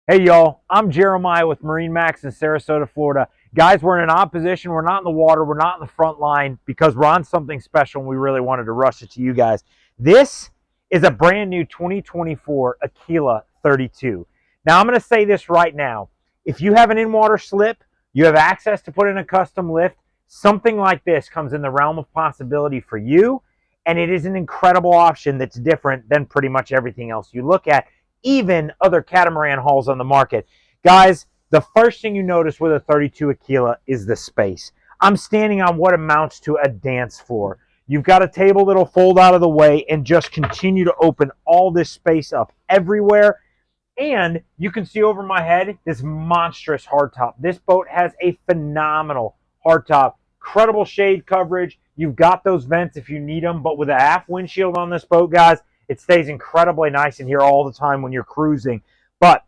Hey y'all, I'm Jeremiah with MarineMax in Sarasota, Florida. Guys, we're in an odd position. We're not in the water. We're not in the front line because we're on something special and we really wanted to rush it to you guys. This is a brand new 2024 Aquila 32. Now, I'm going to say this right now. If you have an in-water slip, you have access to put in a custom lift, something like this comes in the realm of possibility for you, and it is an incredible option that's different than pretty much everything else you look at, even other catamaran hulls on the market. Guys, the first thing you notice with a 32 Aquila is the space. I'm standing on what amounts to a dance floor. You've got a table that'll fold out of the way and just continue to open all this space up everywhere. And you can see over my head this monstrous hardtop. This boat has a phenomenal hardtop. Incredible shade coverage. You've got those vents if you need them, but with a half windshield on this boat, guys, it stays incredibly nice in here all the time when you're cruising. But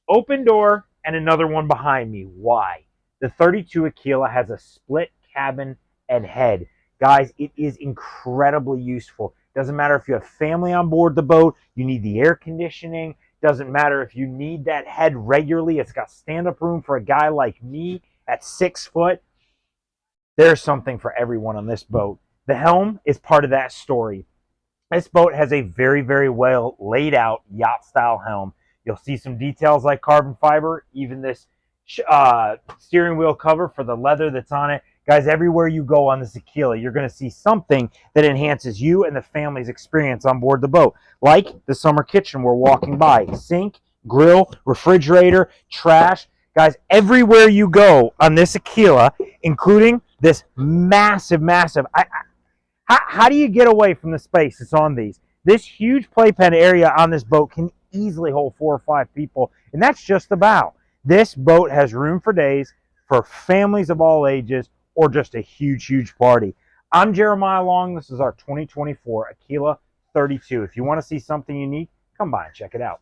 open door and another one behind me. Why? The 32 Aquila has a split cabin and head. Guys, it is incredibly useful. Doesn't matter if you have family on board the boat, you need the air conditioning. Doesn't matter if you need that head regularly. It's got stand-up room for a guy like me at 6 foot. There's something for everyone on this boat. The helm is part of that story. This boat has a very, very well laid out yacht style helm. You'll see some details like carbon fiber, even this steering wheel cover for the leather that's on it. Guys, everywhere you go on this Aquila, you're going to see something that enhances you and the family's experience on board the boat, like the summer kitchen we're walking by. Sink, grill, refrigerator, trash. Guys, everywhere you go on this Aquila, including this massive, how do you get away from the space that's on these? This huge playpen area on this boat can easily hold 4 or 5 people, and that's just the bow. This boat has room for days, for families of all ages, or just a huge, huge party. I'm Jeremiah Long. This is our 2024 Aquila 32. If you want to see something unique, come by and check it out.